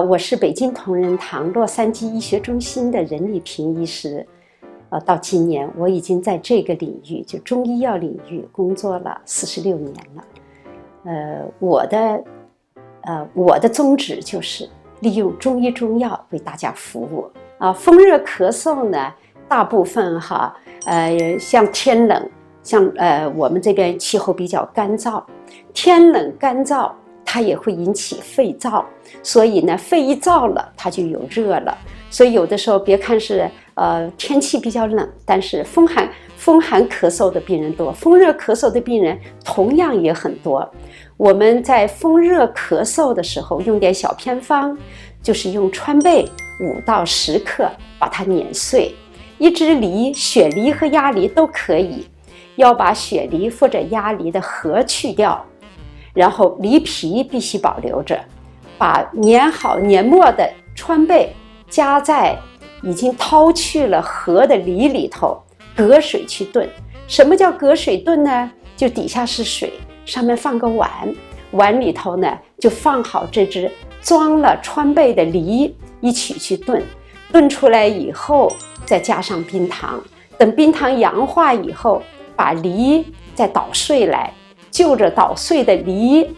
我是北京同仁堂洛杉矶医学中心的任丽萍医师。到今年我已经在这个领域，就中医药领域工作了46年了。我的宗旨就是利用中医中药为大家服务。风热咳嗽呢，大部分像天冷，像我们这边气候比较干燥，天冷干燥它也会引起肺燥，所以呢，肺一燥了，它就有热了。所以有的时候别看是天气比较冷，但是风寒咳嗽的病人多，风热咳嗽的病人同样也很多。我们在风热咳嗽的时候用点小偏方，就是用川贝5到10克把它碾碎，一只梨，雪梨和鸭梨都可以，要把雪梨或者鸭梨的核去掉，然后梨皮必须保留着，把碾末的川贝加在已经掏去了核的梨里头，隔水去炖。什么叫隔水炖呢？就底下是水，上面放个碗，碗里头呢就放好这只装了川贝的梨，一起去炖。炖出来以后再加上冰糖，等冰糖氧化以后，把梨再捣碎来，就着捣碎的梨、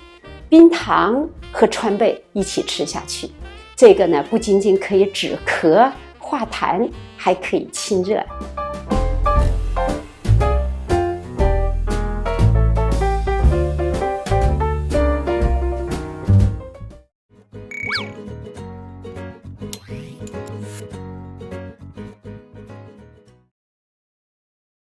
冰糖和川贝一起吃下去。这个呢，不仅仅可以止咳化痰，还可以清热。